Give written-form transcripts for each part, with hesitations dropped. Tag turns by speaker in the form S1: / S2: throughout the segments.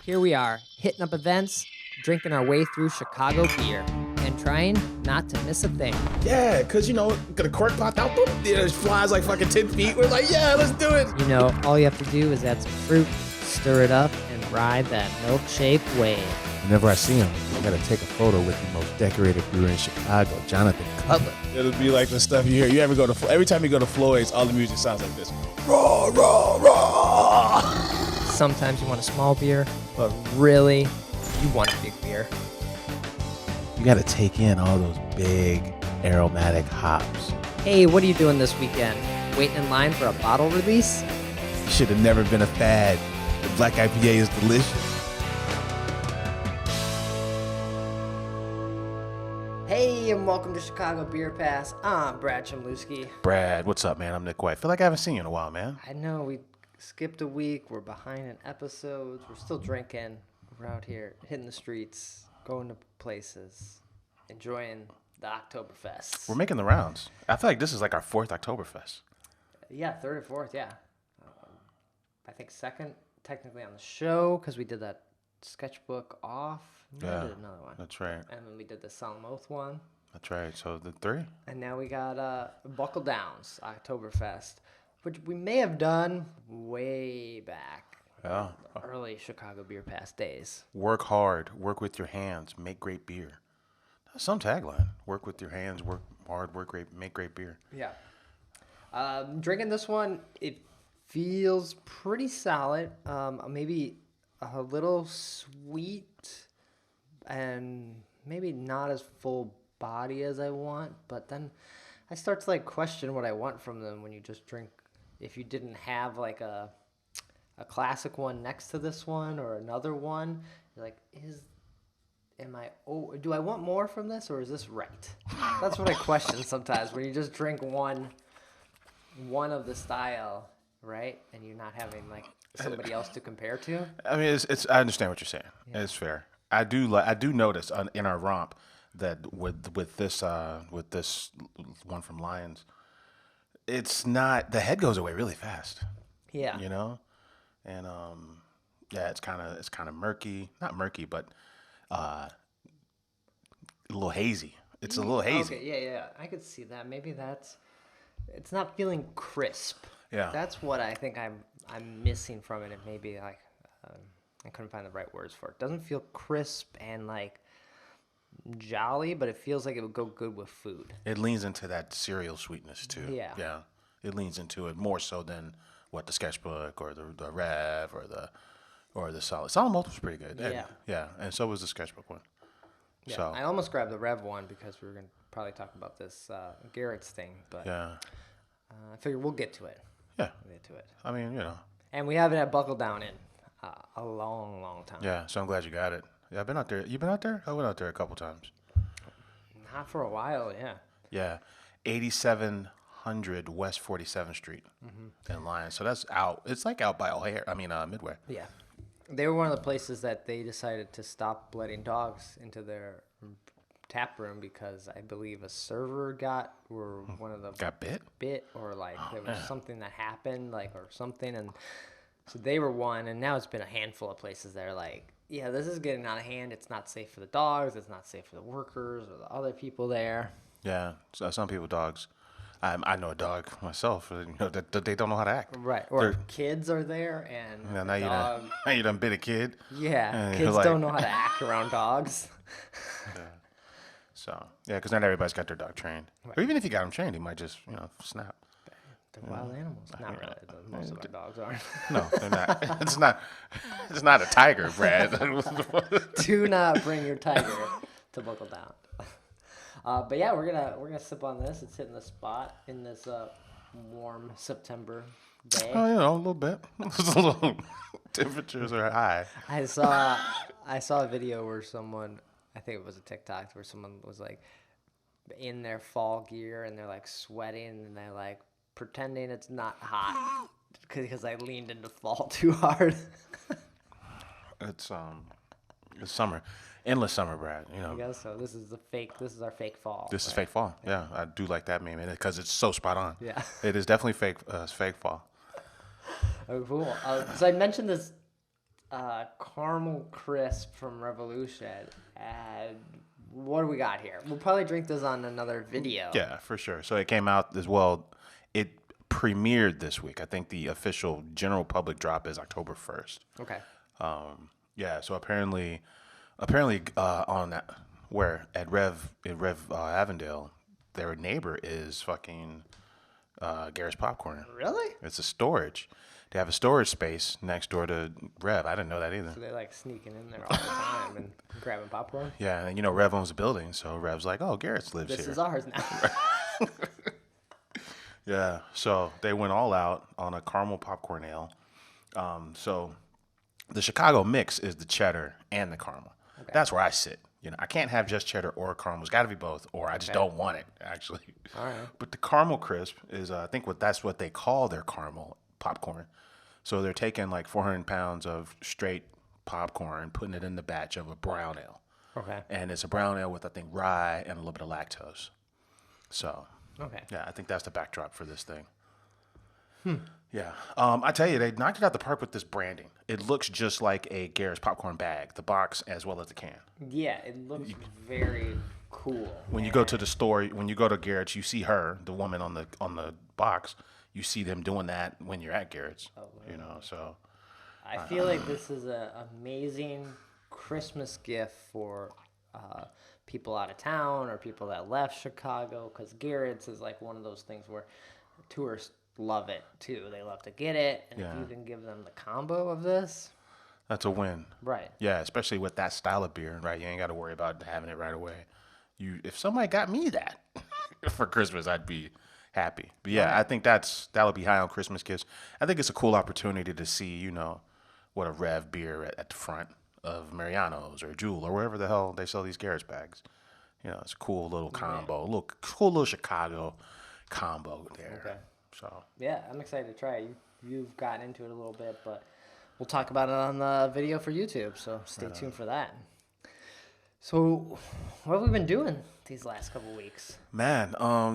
S1: Here we are, hitting up events, drinking our way through Chicago beer, and trying not to miss a thing.
S2: Yeah, because, the cork popped out, boom, it flies like fucking 10 feet. We're like, yeah, let's do it.
S1: All you have to do is add some fruit, stir it up, and ride that milk-shaped wave.
S3: Whenever I see him, I gotta take a photo with the most decorated brewer in Chicago, Jonathan Cutler.
S2: It'll be like the stuff you hear. You ever go to, every time you go to Floyd's, all the music sounds like this. Raw, raw, raw.
S1: Sometimes you want a small beer, but really, you want a big beer.
S3: You gotta take in all those big aromatic hops.
S1: Hey, what are you doing this weekend? Waiting in line for a bottle release?
S3: You should have never been a fad. The Black IPA is delicious.
S1: Hey, and welcome to Chicago Beer Pass. I'm Brad Chmielewski.
S3: Brad, what's up, man? I'm Nik White. Feel like I haven't seen you in a while, man.
S1: I know, we skipped a week. We're behind in episodes. We're still drinking. We're out here hitting the streets, going to places, enjoying the Oktoberfest.
S3: We're making the rounds. I feel like this is like our fourth Oktoberfest.
S1: Yeah, third or fourth, yeah. I think second, technically, on the show, because we did that sketchbook off. We did another one.
S3: That's right.
S1: And then we did the Solemn Oath one.
S3: That's right. So the three?
S1: And now we got Buckledown's Oktoberfest, which we may have done way back.
S3: Yeah.
S1: Early Chicago Beer Pass days.
S3: Work hard, work with your hands, make great beer. That's some tagline. Work with your hands, work hard, work great, make great beer.
S1: Yeah. Drinking this one, it feels pretty solid. Maybe a little sweet and maybe not as full body as I want, but then I start to question what I want from them when you just drink. If you didn't have like a classic one next to this one or another one, you're like, do I want more from this, or is this right? That's what I question sometimes when you just drink one of the style, right? And you're not having somebody else to compare to.
S3: I mean, I understand what you're saying. Yeah. It's fair. I do notice in our romp that with this one from Lions, it's not, the head goes away really fast.
S1: Yeah.
S3: And it's kind of murky, not murky, but a little hazy. It's a little hazy.
S1: Okay, yeah, I could see that. Maybe it's not feeling crisp.
S3: Yeah.
S1: That's what I think I'm missing from it. And maybe I couldn't find the right words for it. It doesn't feel crisp and jolly, but it feels like it would go good with food.
S3: It leans into that cereal sweetness too.
S1: Yeah.
S3: Yeah. It leans into it more so than what the sketchbook or the Rev or the solid. Solemn Oath was pretty good.
S1: Yeah.
S3: Yeah. And so was the sketchbook one.
S1: Yeah.
S3: So
S1: I almost grabbed the Rev one because we were gonna probably talk about this Garrett's thing, but
S3: yeah.
S1: I figure we'll get to it.
S3: Yeah.
S1: We'll get to it.
S3: I mean,
S1: And we haven't had Buckledown in a long, long time.
S3: Yeah, so I'm glad you got it. Yeah, I've been out there. You been out there? I went out there a couple times.
S1: Not for a while, yeah.
S3: Yeah, 8700 West 47th Street in Lyons. So that's out. It's out by O'Hare. Midway.
S1: Yeah. They were one of the places that they decided to stop letting dogs into their tap room because I believe a server got bit or there was something that happened or something, and so they were one, and now it's been a handful of places that are yeah, this is getting out of hand. It's not safe for the dogs. It's not safe for the workers or the other people there.
S3: Yeah, so some people dogs. I know a dog myself. That they don't know how to act.
S1: Right, or kids are there, and
S3: now you done bit a kid.
S1: Yeah, kids don't know how to act around dogs.
S3: Yeah. So because not everybody's got their dog trained. Right. Or even if you got them trained, he might just snap.
S1: They're wild animals. Not really. Most of our dogs aren't.
S3: No, they're not. It's not a tiger, Brad.
S1: Do not bring your tiger to Buckledown. But yeah, we're gonna sip on this. It's hitting the spot in this warm September day.
S3: Oh, a little bit. Temperatures are high.
S1: I saw a video where someone, I think it was a TikTok, where someone was in their fall gear and they're sweating and they're pretending it's not hot because I leaned into fall too hard.
S3: It's summer, endless summer, Brad.
S1: I guess so. This is our fake fall.
S3: This is fake fall. Yeah, I do like that meme because it's so spot on.
S1: Yeah,
S3: it is definitely fake. Fake fall.
S1: Oh, cool. So I mentioned this caramel crisp from Revolution. And what do we got here? We'll probably drink this on another video.
S3: Yeah, for sure. So it came out as well. It premiered this week. I think the official general public drop is October 1st.
S1: Okay.
S3: Yeah. So apparently, on that where at Rev Avondale, their neighbor is fucking Garrett's Popcorn.
S1: Really?
S3: It's a storage. They have a storage space next door to Rev. I didn't know that either.
S1: So they're like sneaking in there all the time and grabbing popcorn?
S3: Yeah, and you know Rev owns the building, so Rev's like, "Oh, Garrett's lives
S1: This
S3: here."
S1: is ours now.
S3: Yeah, so they went all out on a caramel popcorn ale. So the Chicago mix is the cheddar and the caramel. Okay. That's where I sit. You know, I can't have just cheddar or caramel. It's got to be both, or I just don't want it, actually.
S1: All right.
S3: But the caramel crisp is, I think that's what they call their caramel popcorn. So they're taking like 400 pounds of straight popcorn, putting it in the batch of a brown ale.
S1: Okay.
S3: And it's a brown ale with, I think, rye and a little bit of lactose. So,
S1: Okay.
S3: yeah, I think that's the backdrop for this thing. Yeah. I tell you, they knocked it out the park with this branding. It looks just like a Garrett's popcorn bag, the box as well as the can.
S1: Yeah, it looks very cool.
S3: When you go to the store, when you go to Garrett's, you see her, the woman on the box. You see them doing that when you're at Garrett's. Oh, wow. You know, so
S1: I feel like this is an amazing Christmas gift for people out of town or people that left Chicago, because Garrett's is like one of those things where tourists love it too. They love to get it, and if you can give them the combo of this,
S3: that's a win.
S1: Right.
S3: Yeah, especially with that style of beer, right? You ain't got to worry about having it right away. If somebody got me that for Christmas, I'd be happy. But yeah, right. I think that'll be high on Christmas gifts. I think it's a cool opportunity to see, you know, what a Rev beer at the front of Mariano's or Jewel or wherever the hell they sell these Garrett's bags. You know, it's a cool little combo, cool little Chicago combo there. Okay. So
S1: yeah, I'm excited to try it. You've gotten into it a little bit, but we'll talk about it on the video for YouTube. So stay tuned for that. So, what have we been doing these last couple weeks?
S3: Man,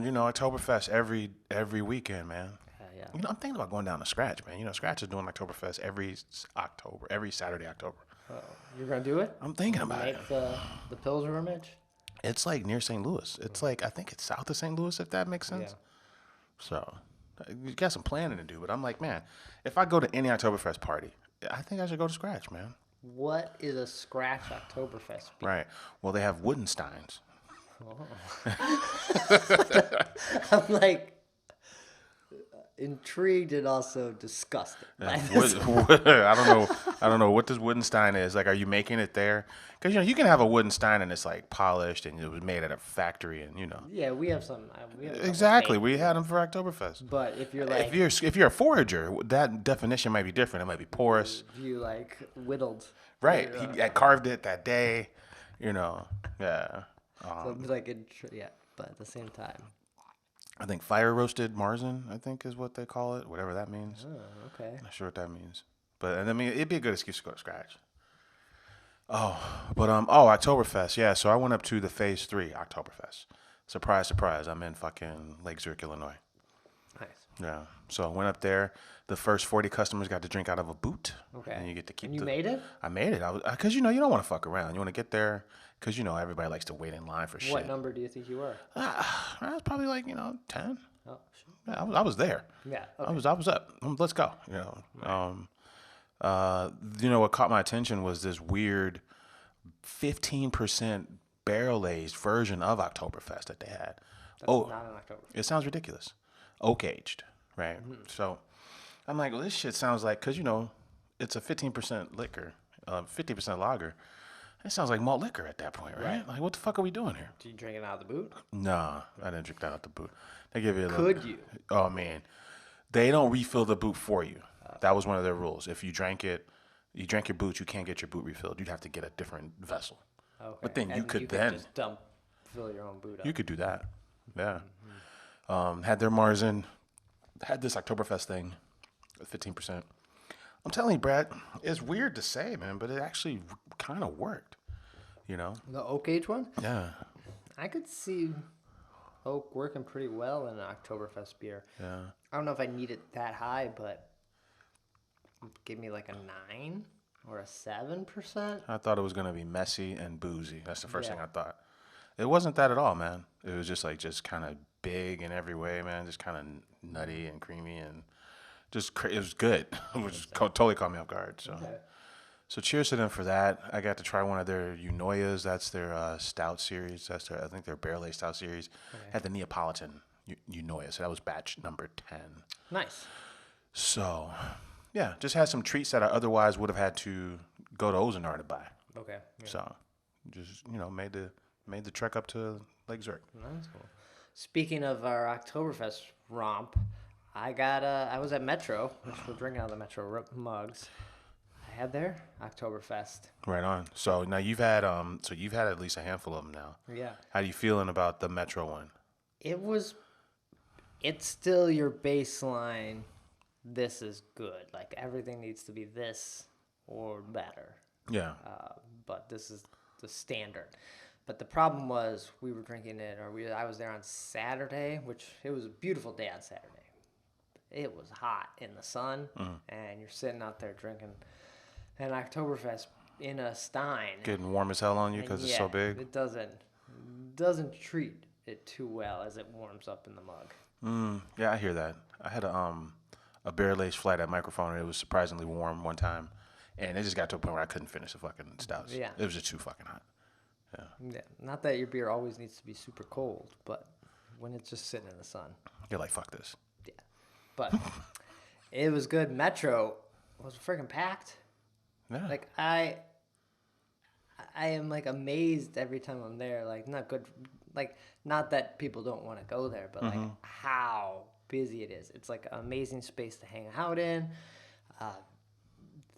S3: you know, Oktoberfest every weekend, man.
S1: Yeah.
S3: You know, I'm thinking about going down to Scratch, man. You know, Scratch is doing Oktoberfest every Saturday, October.
S1: Oh, you're gonna do it?
S3: I'm thinking about it.
S1: Make the Pilsner image?
S3: It's like near St. Louis. It's like, I think it's south of St. Louis, if that makes sense. Yeah. So, you got some planning to do, but I'm like, man, if I go to any Oktoberfest party, I think I should go to Scratch, man.
S1: What is a Scratch Oktoberfest beer?
S3: Right. Well, they have wooden steins.
S1: Oh. I'm like intrigued and also disgusted.
S3: I don't know what this wooden stein is. Like, are you making it there? Because, you know, you can have a wooden stein and it's like polished and it was made at a factory and, you know.
S1: Yeah, we have some.
S3: Exactly. We had them for Oktoberfest.
S1: But if you're like.
S3: If you're a forager, that definition might be different. It might be porous.
S1: If you like whittled.
S3: Right. He had carved it that day, you know. Yeah.
S1: So like, but at the same time.
S3: I think fire roasted Marzen, I think is what they call it, whatever that means.
S1: Oh, okay.
S3: Not sure what that means. But, I mean, it'd be a good excuse to go to Scratch. Oktoberfest. Yeah, so I went up to the Phase 3 Oktoberfest. Surprise, surprise. I'm in fucking Lake Zurich, Illinois.
S1: Nice.
S3: Yeah. So I went up there. The first 40 customers got to drink out of a boot.
S1: Okay.
S3: And you get to keep
S1: And you made it?
S3: I made it. Because, you know, you don't want to fuck around. You want to get there because, you know, everybody likes to wait in line for shit.
S1: What number do you think you were?
S3: I was probably like, you know, 10.
S1: Oh, sure.
S3: Yeah, I was there.
S1: Yeah. Okay.
S3: I was up. Let's go. You know. Right. You know what caught my attention was this weird 15% barrel aged version of Oktoberfest that they had.
S1: That's not an Oktoberfest.
S3: It sounds ridiculous. Oak aged, right? Mm-hmm. So I'm like, well, this shit sounds like, because, you know, it's a 15% liquor, 50% lager. It sounds like malt liquor at that point, right? Like, what the fuck are we doing here?
S1: Did you drink it out of the boot?
S3: Nah, I didn't drink that out the boot. They give you a
S1: Could you?
S3: Oh, man. They don't refill the boot for you. That was one of their rules. If you drank your boot, you can't get your boot refilled. You'd have to get a different vessel. Okay. But then you could just
S1: fill your own boot up.
S3: You could do that. Yeah. Mm-hmm. Had their Marzen, had this Oktoberfest thing, 15%. I'm telling you, Brad, it's weird to say, man, but it actually kind of worked, you know?
S1: The oak age one?
S3: Yeah.
S1: I could see oak working pretty well in an Oktoberfest beer.
S3: Yeah.
S1: I don't know if I need it that high, but give me like a 9. or a 7%.
S3: I thought it was gonna be messy and boozy. That's the first thing
S1: Yeah.
S3: I thought. It wasn't that at all, man. It was just kind of big in every way, man. Just kind of nutty and creamy and it was good. It was totally caught me off guard. So.
S1: Okay.
S3: So cheers to them for that. I got to try one of their Unoyas. That's their stout series. I think their barrel aged stout series. Had the Neapolitan Unoya. So that was batch number 10.
S1: Nice.
S3: So, yeah, just had some treats that I otherwise would have had to go to Ozark to buy.
S1: Okay. Yeah.
S3: So, just made the trek up to Lake Zurich.
S1: That's cool. Speaking of our Oktoberfest romp, I was at Metro, which we're drinking out of the Metro mugs. I had their Oktoberfest.
S3: Right on. So now you've had at least a handful of them now.
S1: Yeah.
S3: How are you feeling about the Metro one?
S1: It's still your baseline. This is good. Like everything needs to be this or better.
S3: Yeah.
S1: But this is the standard. But the problem was we were drinking it, I was there on Saturday, which it was a beautiful day on Saturday. It was hot in the sun, and you're sitting out there drinking an Oktoberfest in a stein.
S3: Getting warm as hell on you because it's so big.
S1: It doesn't treat it too well as it warms up in the mug.
S3: Yeah, I hear that. I had a barrel-aged flat at microphone, and it was surprisingly warm one time, and it just got to a point where I couldn't finish the fucking stouts.
S1: Yeah.
S3: It was just too fucking hot.
S1: Yeah. Not that your beer always needs to be super cold, but when it's just sitting in the sun.
S3: You're like, fuck this.
S1: Yeah. But it was good. Metro was freaking packed.
S3: Yeah.
S1: Like I am like amazed every time I'm there. Like not that people don't want to go there, but like how busy it is. It's like an amazing space to hang out in.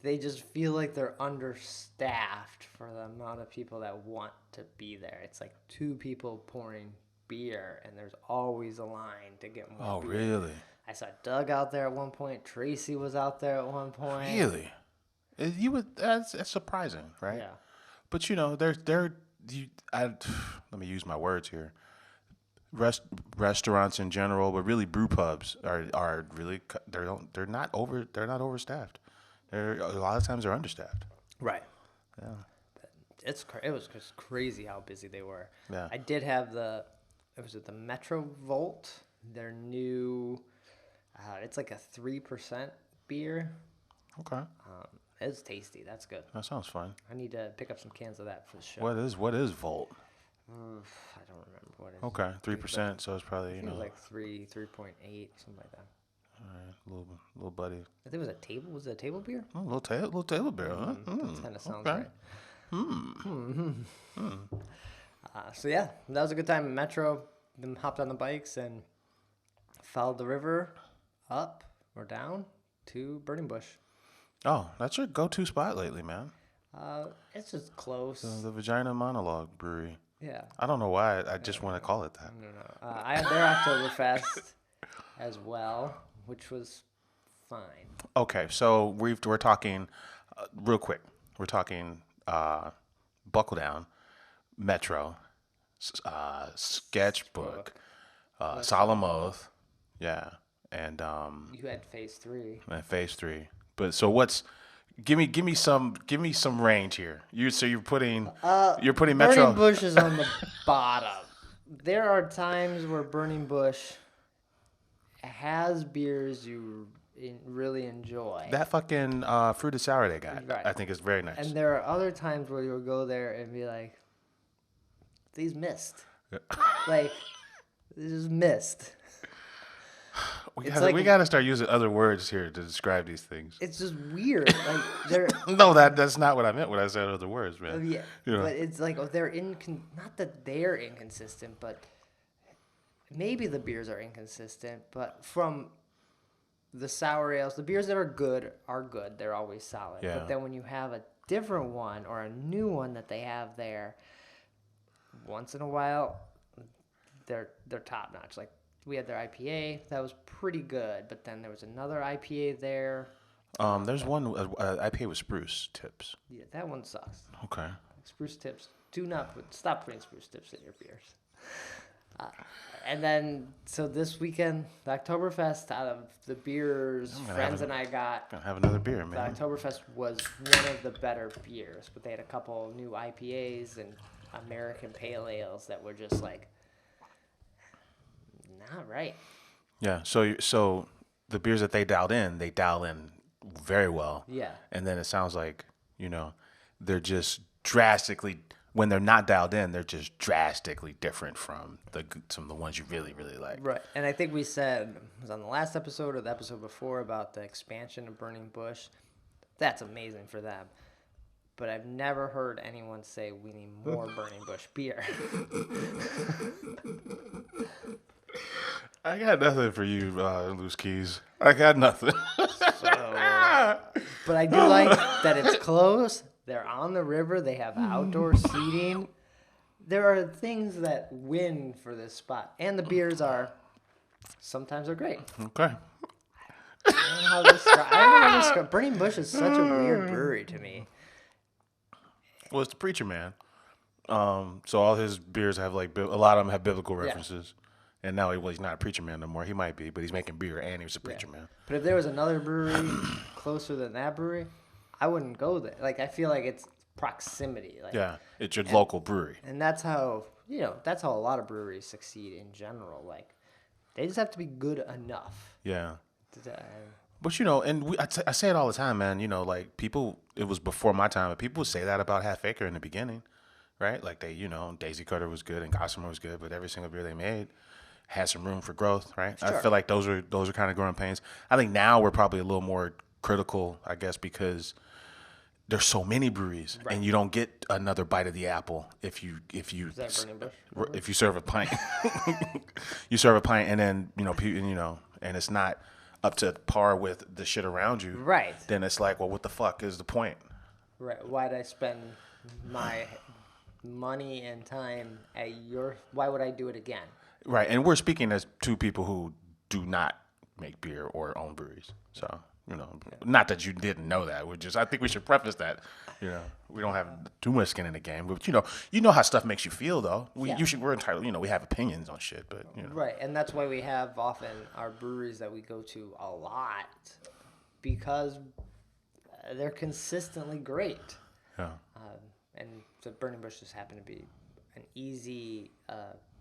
S1: They just feel like they're understaffed for the amount of people that want to be there. It's like 2 people pouring beer, and there's always a line to get more
S3: Oh,
S1: beer.
S3: really?
S1: I saw Doug out there at one point. Tracy was out there at one point.
S3: Really? That's surprising, right?
S1: Yeah.
S3: But let me use my words here. Restaurants in general, but really brew pubs are really they're not overstaffed. A lot of times they're understaffed.
S1: Right.
S3: Yeah.
S1: It was just crazy how busy they were.
S3: Yeah.
S1: I did have the Metro Volt, their new. It's like a 3% beer.
S3: Okay.
S1: It's tasty. That's good.
S3: That sounds fun.
S1: I need to pick up some cans of that for the show.
S3: What is Volt?
S1: I don't remember what it is.
S3: Okay, 3%. So it's probably
S1: I think it was like 3.8, something like that.
S3: all right, little buddy,
S1: I think it was a table. Was it a table beer?
S3: oh, little table beer, huh?
S1: That kind of sounds
S3: okay.
S1: right. So yeah, that was a good time in Metro. Then hopped on the bikes and followed the river up or down to Burning Bush.
S3: Oh, that's your go-to spot lately, man.
S1: It's just close.
S3: The Vagina Monologue Brewery.
S1: Yeah.
S3: I don't know why. I just want to call it that.
S1: I don't know. I had their Oktoberfest as well, which was fine.
S3: Okay, so we're talking real quick. We're talking Buckledown, Metro, Sketchbook, Solemn Oath, yeah, and
S1: You had Phase 3.
S3: Phase 3. But so give me some range here. You're putting Metro.
S1: Burning Bush is on the bottom. There are times where Burning Bush has beers you really enjoy.
S3: That fucking fruited sour they got,
S1: Right.
S3: I think is very nice.
S1: And there are other times where you'll go there and be like, these missed. Like, this is missed.
S3: We
S1: it's
S3: gotta,
S1: like-
S3: we gotta start using other words here to describe these things.
S1: It's just weird. Like, they're...
S3: No, that's not what I meant when I said other words, man.
S1: Yeah,
S3: You know.
S1: but it's like they're not that they're inconsistent, but maybe the beers are inconsistent. But from the sour ales, the beers that are good. They're always solid.
S3: Yeah.
S1: But then when you have a different one or a new one that they have there, once in a while, they're top notch. Like we had their IPA that was pretty good, but then there was another IPA there.
S3: There's one IPA with spruce tips.
S1: Yeah, that one sucks.
S3: Okay.
S1: Spruce tips. Stop putting spruce tips in your beers. And then, so this weekend, the Oktoberfest, out of the beers friends and I got,
S3: Gonna have another beer,
S1: the
S3: man.
S1: Oktoberfest was one of the better beers. But they had a couple new IPAs and American Pale Ales that were just like, not right.
S3: Yeah. So the beers that they dial in very well.
S1: Yeah.
S3: And then it sounds like, they're just drastically, when they're not dialed in, they're just drastically different from some of the ones you really, really like.
S1: Right. And I think we said, it was on the last episode or the episode before, about the expansion of Burning Bush. That's amazing for them. But I've never heard anyone say we need more Burning Bush beer.
S3: I got nothing for you, Loose Keys. I got nothing.
S1: But I do like that it's close. They're on the river. They have outdoor seating. There are things that win for this spot. And the beers sometimes are great.
S3: Okay.
S1: I don't know how to describe. Burning Bush is such a weird brewery to me.
S3: Well, it's the Preacher Man. So all his beers have a lot of them have biblical references. Yeah. And now he's not a Preacher Man no more. He might be, but he's making beer and he was a Preacher Man.
S1: But if there was another brewery closer than that brewery, I wouldn't go there. Like, I feel like it's proximity. Like,
S3: yeah, it's your local brewery.
S1: And that's how, that's how a lot of breweries succeed in general. Like, they just have to be good enough.
S3: Yeah. But, and I say it all the time, man. Like, people, it was before my time, but people would say that about Half Acre in the beginning, right? Like, they, Daisy Cutter was good and Gossamer was good, but every single beer they made had some room for growth, right? Sure. I feel like those are kind of growing pains. I think now we're probably a little more critical, I guess, because there's so many breweries, right, and you don't get another bite of the apple if you
S1: Is that Burning Bush?
S3: If you serve a pint. You serve a pint, and then and it's not up to par with the shit around you.
S1: Right.
S3: Then it's like, well, what the fuck is the point?
S1: Right. Why'd I spend my money and time at why would I do it again?
S3: Right. And we're speaking as two people who do not make beer or own breweries. So, not that you didn't know that. I think we should preface that. We don't have too much skin in the game. But, you know how stuff makes you feel, though. We're entitled, we have opinions on shit. But,
S1: Right. And that's why we have often our breweries that we go to a lot, because they're consistently great.
S3: Yeah.
S1: And the Burning Bush just happened to be an easy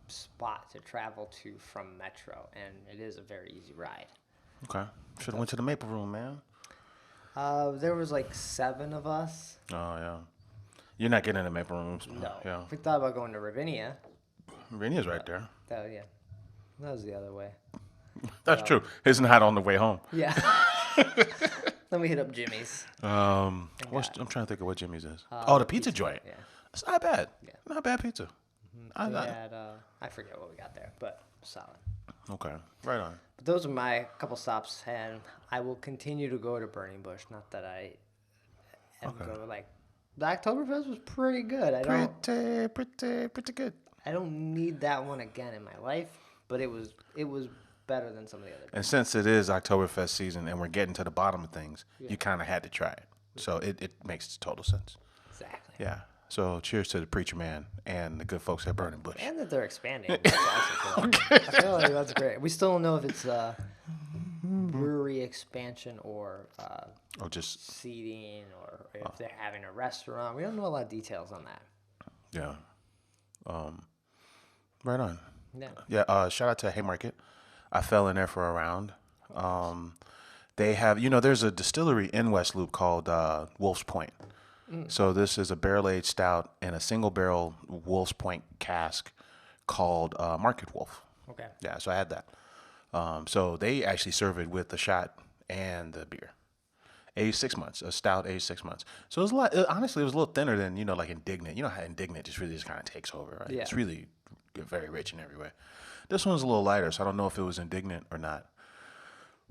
S1: spot to travel to from Metro, and it is a very easy ride.
S3: Okay. Should have went to the Maple Room, man.
S1: There was like 7 of us.
S3: Oh, yeah. You're not getting in the Maple Rooms.
S1: No.
S3: Yeah.
S1: We thought about going to Ravinia.
S3: Ravinia's right there.
S1: That was the other way.
S3: That's true. It's not on the way home.
S1: Yeah. Then we hit up Jimmy's.
S3: I'm trying to think of what Jimmy's is. The pizza joint.
S1: Yeah.
S3: It's not bad.
S1: Yeah.
S3: Not bad pizza.
S1: I forget what we got there, but solid.
S3: Okay. Right on.
S1: But those are my couple stops, and I will continue to go to Burning Bush. Not that I ever go. Like, the Oktoberfest was pretty good.
S3: Pretty good.
S1: I don't need that one again in my life, but it was better than some of the other.
S3: And since it is Oktoberfest season and we're getting to the bottom of things, you kind of had to try it. So it makes total sense.
S1: Exactly.
S3: Yeah. So cheers to the Preacher Man and the good folks at Burning Bush.
S1: And that they're expanding. That's awesome. I feel like that's great. We still don't know if it's brewery expansion or
S3: just
S1: seating, or if they're having a restaurant. We don't know a lot of details on that.
S3: Yeah. Right on.
S1: Yeah.
S3: Yeah. Shout out to Haymarket. I fell in there for a round. They have, there's a distillery in West Loop called Wolf's Point. So this is a barrel-aged stout in a single-barrel Wolf's Point cask called Market Wolf.
S1: Okay.
S3: Yeah, so I had that. So they actually serve it with the shot and the beer. Aged 6 months, a stout aged 6 months. So it was a lot. Honestly, it was a little thinner than like Indignant. You know how Indignant just kind of takes over, right?
S1: Yeah.
S3: It's really very rich in every way. This one's a little lighter, so I don't know if it was Indignant or not.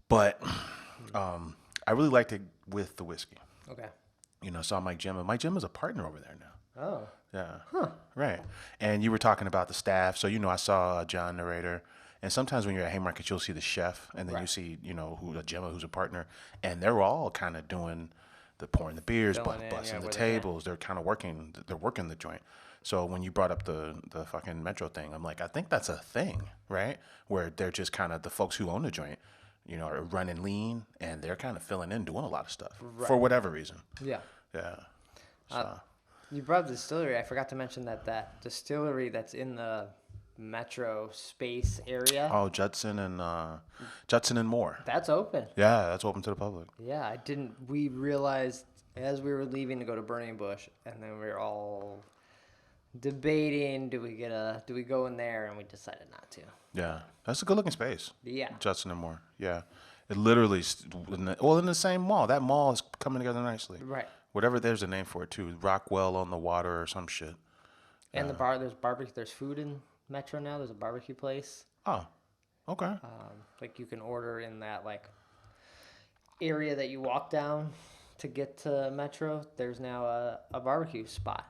S3: But I really liked it with the whiskey.
S1: Okay.
S3: So Mike Gemma. Mike Gemma's a partner over there now.
S1: Oh.
S3: Yeah.
S1: Huh.
S3: Right. And you were talking about the staff. So, I saw John Narrator. And sometimes when you're at Haymarket, you'll see the chef. And then you see, who a Gemma who's a partner. And they're all kind of doing They're pouring the beers,
S1: Filling in,
S3: busting the
S1: where they can.
S3: tables. They're kind of working. They're working the joint. So when you brought up the fucking Metro thing, I'm like, I think that's a thing, right? Where they're just kind of the folks who own the joint, you know, are running lean and they're kind of filling in, doing a lot of stuff for whatever reason.
S1: Yeah.
S3: Yeah. So.
S1: You brought up the distillery. I forgot to mention that distillery that's in the Metro space area.
S3: Oh, Judson and Moore.
S1: That's open.
S3: Yeah, that's open to the public.
S1: Yeah, I didn't. We realized as we were leaving to go to Burning Bush, and then we were all debating, do we go in there, and we decided not to.
S3: Yeah, that's a good looking space.
S1: Yeah.
S3: Judson and Moore. Yeah, it literally in the same mall. That mall is coming together nicely.
S1: Right.
S3: Whatever, there's a name for it too. Rockwell on the water or some shit.
S1: And the bar, there's barbecue. There's food in Metro now. There's a barbecue place.
S3: Oh, okay.
S1: Like you can order in that like area that you walk down to get to Metro. There's now a barbecue spot.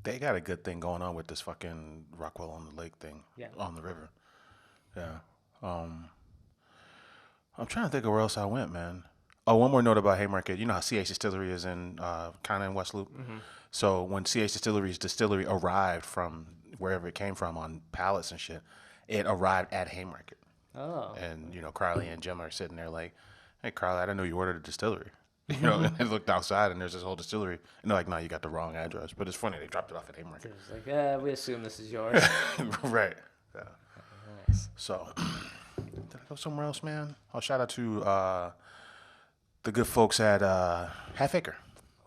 S3: They got a good thing going on with this fucking Rockwell on the lake thing.
S1: Yeah.
S3: On the river. Yeah. I'm trying to think of where else I went, man. Oh, one more note about Haymarket. You know how CH Distillery is in kind of in West Loop? Mm-hmm. So when CH Distillery's distillery arrived from wherever it came from on pallets and shit, it arrived at Haymarket.
S1: Oh.
S3: And, you know, Carly and Jim are sitting there like, hey, Carly, I didn't know you ordered a distillery. You know, and they looked outside and there's this whole distillery. And they're like, no, you got the wrong address. But it's funny, they dropped it off at Haymarket.
S1: It's like, we assume this is yours.
S3: Right. Yeah.
S1: Nice.
S3: So, did I go somewhere else, man? Oh, shout out to the good folks at Half Acre.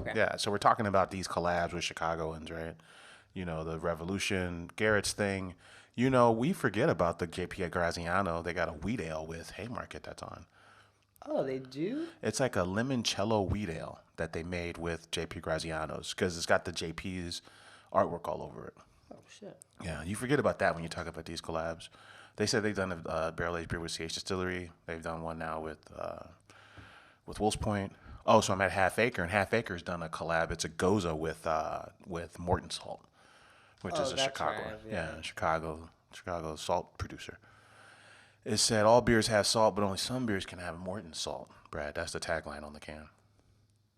S1: Okay.
S3: Yeah, so we're talking about these collabs with Chicagoans, right? You know, the Revolution, Garrett's thing. You know, we forget about the JP Graziano. They got a wheat ale with Haymarket that's on.
S1: Oh, they do?
S3: It's like a limoncello wheat ale that they made with JP Graziano's because it's got the JP's artwork all over it.
S1: Oh, shit.
S3: Yeah, you forget about that when you talk about these collabs. They said they've done a barrel-aged beer with CH Distillery. They've done one now with Wolf's Point. Oh, so I'm at Half Acre, and Half Acre's done a collab. It's a Goza with Morton Salt, which is a
S1: that's
S3: Chicago,
S1: right, yeah.
S3: Chicago salt producer. It said all beers have salt, but only some beers can have Morton salt. Brad, that's the tagline on the can.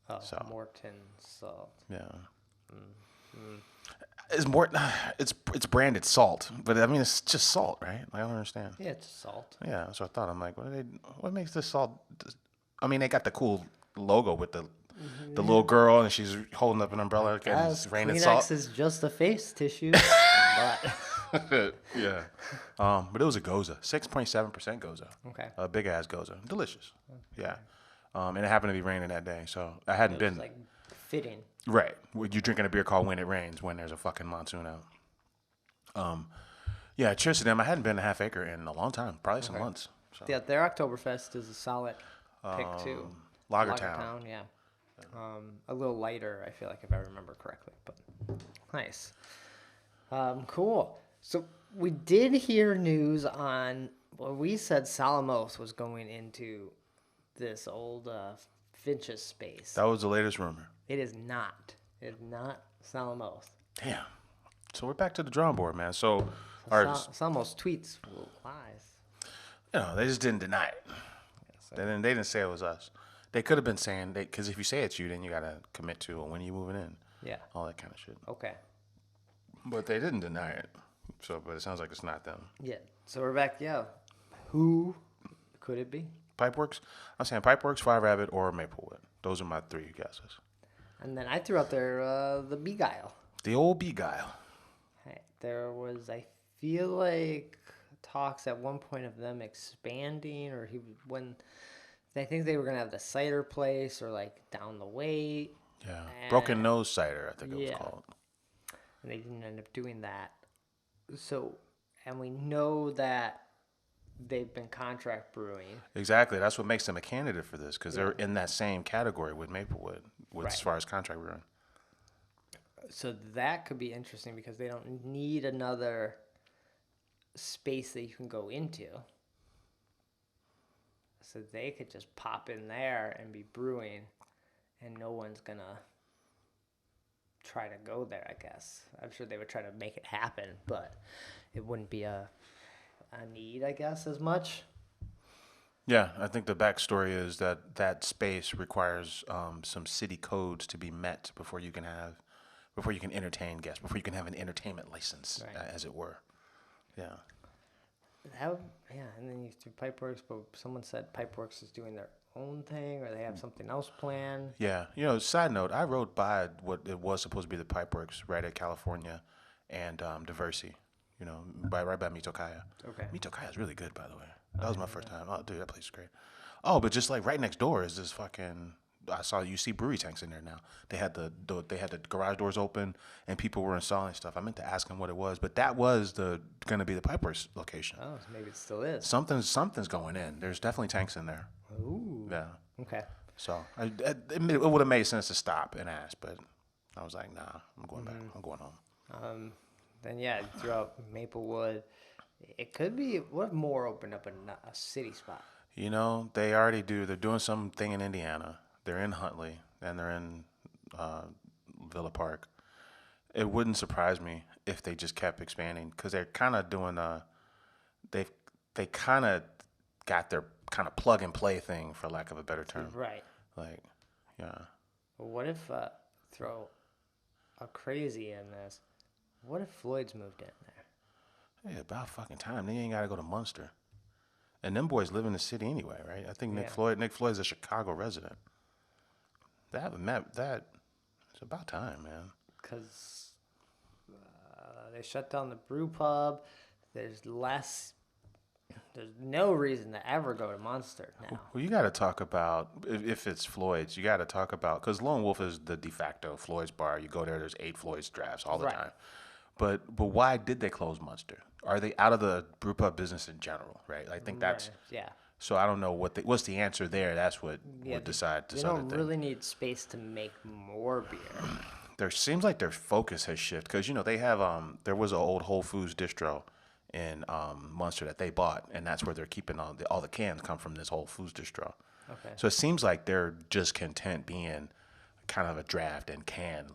S1: Oh,
S3: So.
S1: Morton salt.
S3: Yeah. It's Morton. It's branded salt, but I mean it's just salt, right? I don't understand.
S1: Yeah, it's salt.
S3: Yeah, so I thought I'm like, what makes this salt? I mean, they got the cool logo with the little girl and she's holding up an umbrella and it's raining
S1: Kleenex
S3: salt.
S1: is just a face tissue. But
S3: Yeah, but it was a Goza, 6.7% Goza.
S1: okay.
S3: A big ass Goza, delicious. Yeah, and it happened to be raining that day, so I hadn't been
S1: It's like fitting.
S3: right. You're drinking a beer called When It Rains when there's a fucking monsoon out. Yeah, cheers to them. I hadn't been to Half Acre in a long time, probably some months. So.
S1: Yeah, their Oktoberfest is a solid pick too.
S3: Lagertown.
S1: Yeah. A little lighter, I feel like, if I remember correctly, but nice. Cool. So we did hear news on. Well, we said Salamos was going into this old Finch's space.
S3: That was the latest rumor.
S1: It is not. It is not Salamos.
S3: Damn. So we're back to the drawing board, man. So
S1: Salamos tweets lies.
S3: you know, they just didn't deny it. They didn't say it was us. They could have been saying because if you say it's you, then you gotta commit to when are you moving in,
S1: Yeah.
S3: all that kind of shit.
S1: Okay.
S3: But they didn't deny it. So, but it sounds like it's not them.
S1: Yeah. So we're back. Yeah. Who could it be?
S3: Pipeworks. I'm saying Pipeworks, Fire Rabbit, or Maplewood. Those are my three guesses.
S1: And then I threw out there the Beguile.
S3: The old Beguile.
S1: Hey, there was, I feel like, talks at one point of them expanding, or when I think they were gonna have the cider place, or like down the way.
S3: Yeah. Broken Nose Cider, I think it was
S1: Yeah.
S3: called.
S1: And they didn't end up doing that. So, and we know that they've been contract brewing.
S3: Exactly. That's what makes them a candidate for this because they're in that same category with Maplewood, as far as contract brewing.
S1: So that could be interesting because they don't need another space that you can go into. So they could just pop in there and be brewing, and no one's gonna try to go there, I guess. I'm sure they would try to make it happen, but it wouldn't be a need, I guess, as much.
S3: Yeah, I think the backstory is that that space requires some city codes to be met before you can entertain guests, before you can have an entertainment license,
S1: Right.
S3: as it were. Yeah.
S1: Yeah, and then you do Pipeworks, but someone said Pipeworks is doing their own thing, or they have something else planned.
S3: Yeah. Side note, I rode by what it was supposed to be the Pipeworks right at California and Diversey, right by Mitokaya.
S1: Okay.
S3: Mitokaya is really good, by the way. That was my first time. Oh, dude, that place is great. Oh, but just like right next door is this fucking. I saw UC brewery tanks in there now. They had the garage doors open and people were installing stuff. I meant to ask them what it was, but that was going to be the Pipeworks location.
S1: Oh, so maybe it still is.
S3: Something's going in. There's definitely tanks in there.
S1: Ooh.
S3: Yeah.
S1: Okay.
S3: So it would have made sense to stop and ask, but I was like, nah, I'm going back. I'm going home.
S1: Then yeah, throughout Maplewood, it could be. What if more opened up a city spot?
S3: They already do. They're doing something in Indiana. They're in Huntley and they're in Villa Park. It wouldn't surprise me if they just kept expanding because they're kind of doing they kind of got their kind of plug and play thing, for lack of a better term.
S1: Right.
S3: Like, yeah.
S1: Well, what if throw a crazy in this? What if Floyd's moved in there?
S3: Hey, about fucking time. They ain't got to go to Munster. And them boys live in the city anyway, right? I think Nick Floyd's a Chicago resident. It's about time, man.
S1: Because they shut down the brew pub. There's no reason to ever go to Munster now.
S3: Well, you got to talk about, if it's Floyd's, you got to talk about, because Lone Wolf is the de facto Floyd's bar. You go there, there's 8 Floyd's drafts all the time. But why did they close Munster? Are they out of the brew pub business in general, right? I think that's...
S1: Yeah.
S3: So I don't know what's the answer there. That's what would decide this other thing.
S1: They don't really need space to make more beer.
S3: There seems like their focus has shifted because they have there was an old Whole Foods distro in Munster that they bought, and that's where they're keeping all the cans come from this Whole Foods distro.
S1: Okay.
S3: So it seems like they're just content being kind of a draft and can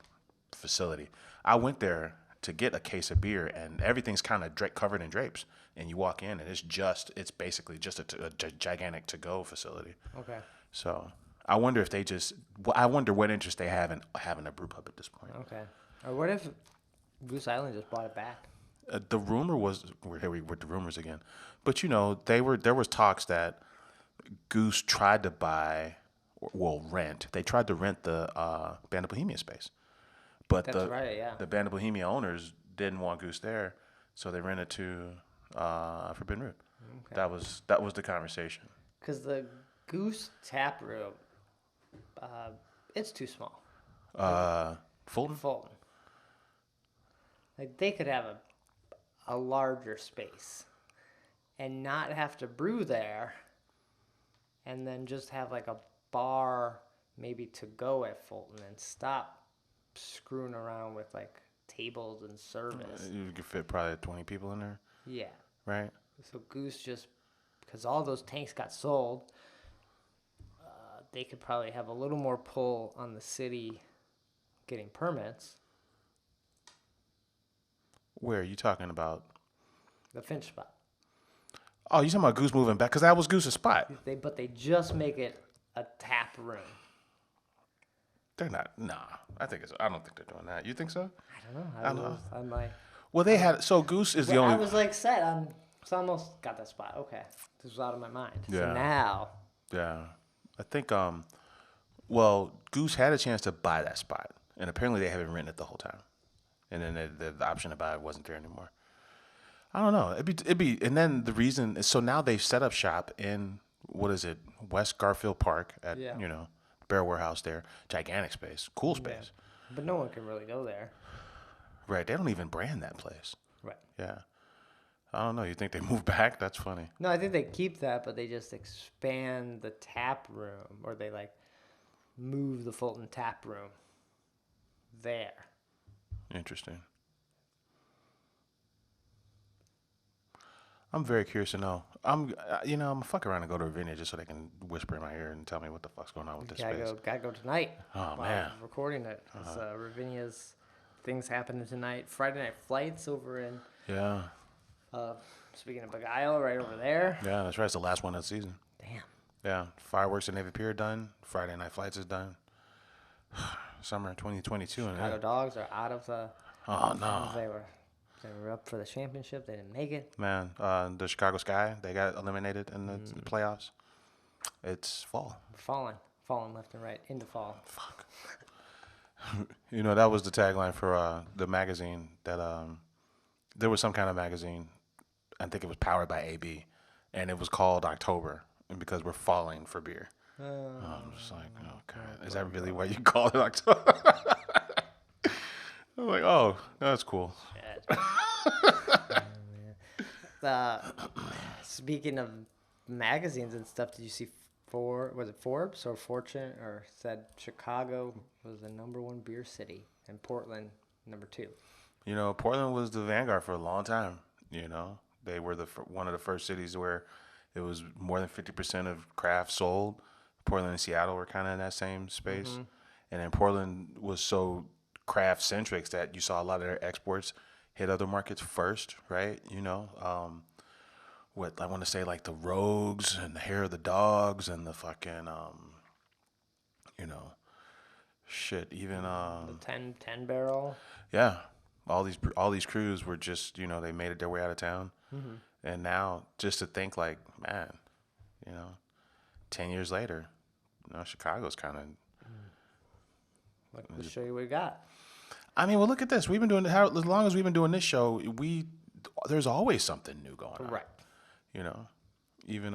S3: facility. I went there to get a case of beer, and everything's kind of covered in drapes. And you walk in, and it's basically just a gigantic to-go facility.
S1: Okay.
S3: So I wonder if I wonder what interest they have in having a brew pub at this point.
S1: Okay. Or what if Goose Island just bought it back?
S3: The rumor was, we're here with the rumors again, but there was talks that Goose tried to rent. They tried to rent the Band of Bohemia space, but the Band of Bohemia owners didn't want Goose there, so they rented to Forbidden Root. Okay. That was the conversation.
S1: Because the Goose tap room, it's too small.
S3: Fulton.
S1: Like they could have a larger space, and not have to brew there, and then just have like a bar maybe to go at Fulton and stop screwing around with like tables and service.
S3: You could fit probably 20 people in there.
S1: Yeah.
S3: Right.
S1: So Goose because all those tanks got sold, they could probably have a little more pull on the city getting permits.
S3: Where are you talking about?
S1: The Finch spot.
S3: Oh, you talking about Goose moving back? Because that was Goose's spot.
S1: But they just make it a tap room.
S3: They're not. Nah, I don't think they're doing that. You think so?
S1: I don't know. I'm like.
S3: Well, they had. So Goose is the only.
S1: I was like set on. So I almost got that spot. Okay, this was out of my mind.
S3: Yeah.
S1: So now.
S3: Yeah, I think. Well, Goose had a chance to buy that spot, and apparently they haven't rented it the whole time, and then the option to buy it wasn't there anymore. I don't know. It'd be, and then the reason is so now they've set up shop in what is it, West Garfield Park at Barrel Warehouse there, gigantic space, cool space.
S1: Yeah. But no one can really go there.
S3: Right, they don't even brand that place.
S1: Right.
S3: Yeah. I don't know. You think they move back? That's funny.
S1: No, I think they keep that, but they just expand the tap room, or they like move the Fulton tap room there.
S3: Interesting. I'm very curious to know. I'm gonna fuck around and go to Ravinia just so they can whisper in my ear and tell me what the fuck's going on with this space.
S1: Gotta go tonight.
S3: Oh man,
S1: I'm recording it. Ravinia's things happening tonight. Friday night flights over in.
S3: Yeah.
S1: Speaking of Big Isle, right over there.
S3: Yeah, that's right. It's the last one of the season.
S1: Damn.
S3: Yeah, fireworks at Navy Pier done. Friday night flights is done. Summer 2022 and
S1: Chicago Dogs are out of the.
S3: oh no,
S1: They were up for the championship. They didn't make it.
S3: man, the Chicago Sky, they got eliminated in the playoffs. It's fall.
S1: Falling left and right into fall.
S3: Fuck. You know, that was the tagline for the magazine that there was some kind of magazine. I think it was powered by AB, and it was called October, and because we're falling for beer. I'm just like, oh god, is that really what you call it, October? I'm like, oh, that's cool.
S1: Speaking of magazines and stuff, did you see was it Forbes or Fortune or said Chicago was the #1 beer city and Portland #2?
S3: You know, Portland was the vanguard for a long time. You know, they were one of the first cities where it was more than 50% of craft sold. Portland and Seattle were kind of in that same space. And then Portland was so craft centric that you saw a lot of their exports hit other markets first, right? You know, what I want to say, like the Rogues and the Hair of the Dogs and the fucking, you know, shit, even
S1: The 10 barrel.
S3: yeah, all these crews were just, you know, they made it their way out of town, and now just to think like, man, you know, 10 years later, you know, Chicago's kind of.
S1: Let's show you what we got.
S3: I mean, well, look at this. We've been doing as long as we've been doing this show. There's always something new going on.
S1: Correct.
S3: You know, even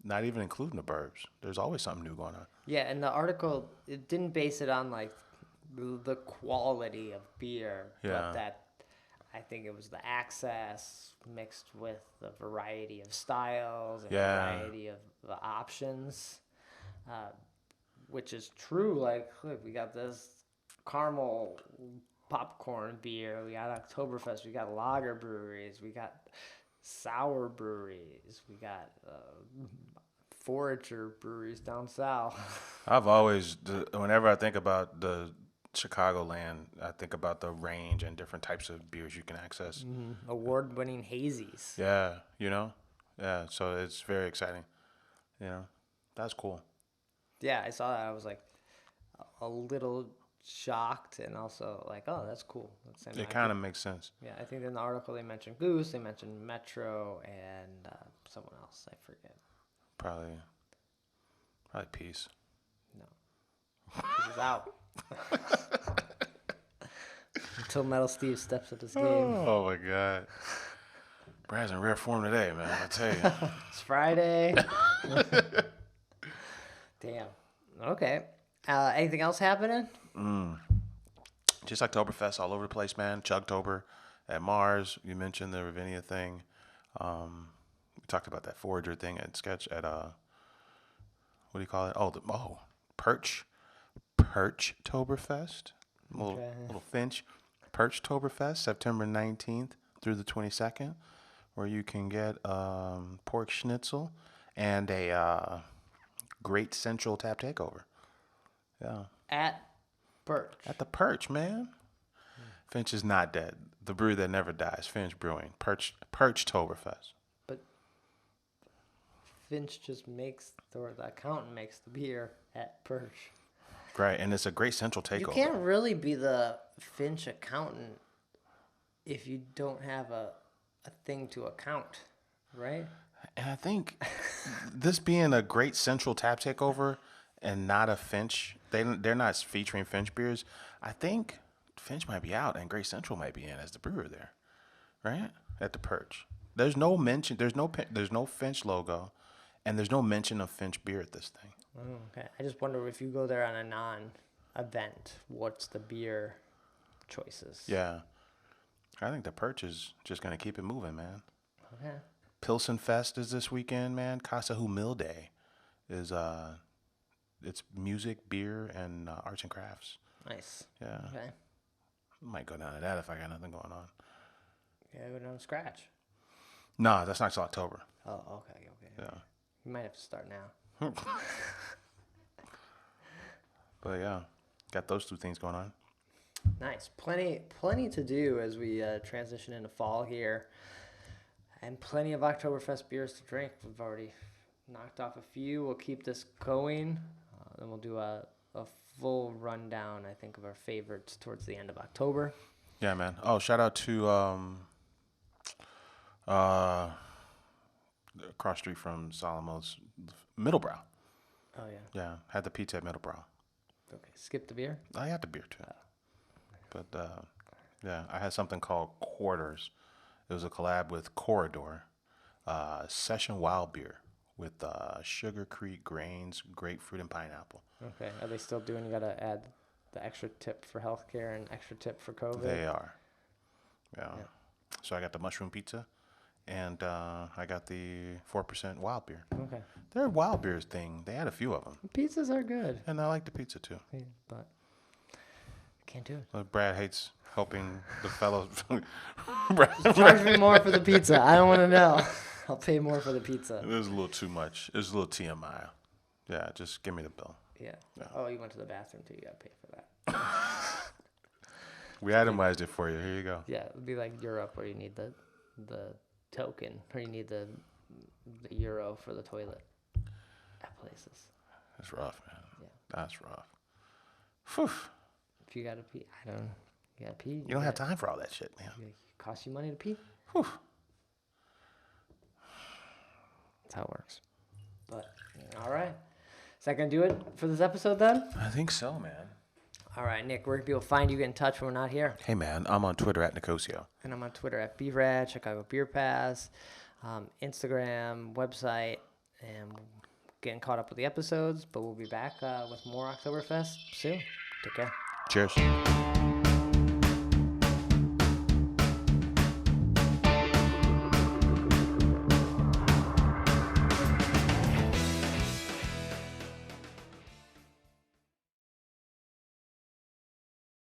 S3: not even including the burbs. There's always something new going on.
S1: Yeah, and the article, it didn't base it on like the quality of beer,
S3: Yeah.
S1: but that I think it was the access mixed with the variety of styles and variety of the options, which is true. Like, look, we got this caramel popcorn beer, we got Oktoberfest, we got lager breweries, we got sour breweries, we got forager breweries down south.
S3: I've always, whenever I think about the Chicagoland, I think about the range and different types of beers you can access.
S1: Award-winning hazies.
S3: Yeah, you know? Yeah, so it's very exciting. You know? That's cool.
S1: Yeah, I saw that. I was like a little shocked and also like, oh, that's cool.
S3: It kind of makes sense.
S1: Yeah, I think in the article they mentioned Goose, they mentioned Metro, and someone else. I forget.
S3: Probably Peace.
S1: No. This is out. Until Metal Steve steps up his game.
S3: Oh my God. Brad's in rare form today, man. I tell you.
S1: It's Friday. Damn. Okay. Anything else happening?
S3: Just Oktoberfest all over the place, man. Chugtober at Mars. You mentioned the Ravinia thing. We talked about that forager thing at Sketch at what do you call it? Perchtoberfest. Little Finch. Perchtoberfest, September 19th through the 22nd, where you can get pork schnitzel and a Great Central Tap Takeover. Yeah.
S1: At Birch.
S3: At the Perch, man. Finch is not dead. The brew that never dies. Finch Brewing. Perchtoberfest.
S1: But Finch just makes, or the accountant makes the beer at Birch.
S3: Right, and it's a Great Central Takeover.
S1: You can't really be the Finch accountant if you don't have a thing to account, right?
S3: And I think this being a Great Central Tap Takeover and not a Finch, they're not featuring Finch beers. I think Finch might be out and Great Central might be in as the brewer there, right? At the Perch. There's no mention. There's no Finch logo, and there's no mention of Finch beer at this thing.
S1: Oh, okay. I just wonder if you go there on a non-event, what's the beer choices?
S3: Yeah, I think the Perch is just gonna keep it moving, man.
S1: Okay.
S3: Pilsen Fest is this weekend, man. Casa Humilde is it's music, beer, and arts and crafts.
S1: Nice.
S3: Yeah.
S1: Okay.
S3: Might go down to that if I got nothing going on.
S1: Yeah, go down to scratch.
S3: No, that's not till October.
S1: Oh, okay.
S3: Yeah.
S1: You might have to start now.
S3: But yeah, got those two things going on.
S1: Nice. Plenty to do as we transition into fall here. And plenty of Oktoberfest beers to drink. We've already knocked off a few. We'll keep this going. Then we'll do a full rundown, I think, of our favorites towards the end of October.
S3: Yeah, man. Oh, shout out to across street from Solomon's, Middlebrow.
S1: Oh, yeah.
S3: Yeah, had the pizza at Middlebrow.
S1: Okay, skip the beer.
S3: I had the beer too, but yeah, I had something called Quarters. It was a collab with Corridor, Session Wild Beer with Sugar Creek grains, grapefruit, and pineapple.
S1: Okay, are they still doing? You got to add the extra tip for healthcare and extra tip for COVID.
S3: They are. Yeah. So I got the mushroom pizza, and I got the 4% wild beer.
S1: Okay.
S3: Their wild beers thing, they had a few of them.
S1: Pizzas are good.
S3: And I like the pizza too.
S1: Yeah, but can't do it.
S3: But Brad hates helping the fellows.
S1: Charge me more for the pizza. I don't want to know. I'll pay more for the pizza.
S3: It was a little too much. It was a little TMI. Yeah, just give me the bill.
S1: Yeah.
S3: Yeah.
S1: Oh, you went to the bathroom too. You got to pay for that.
S3: We itemized it for you. Here you go.
S1: Yeah, it would be like Europe where you need the token or you need the euro for the toilet at places.
S3: That's rough, man.
S1: Yeah.
S3: That's rough. Whew.
S1: If you got to pee, I don't know. You got to pee.
S3: You don't have time for all that shit, man.
S1: It costs you money to pee.
S3: Whew.
S1: That's how it works. But, all right. Is that going to do it for this episode then?
S3: I think so, man.
S1: All right, Nick, where can people find you, get in touch when we're not here?
S3: Hey, man, I'm on Twitter at Nicosio.
S1: And I'm on Twitter at BRAD, Chicago Beer Pass, Instagram, website, and getting caught up with the episodes. But we'll be back with more Oktoberfest soon. Take care.
S3: Cheers.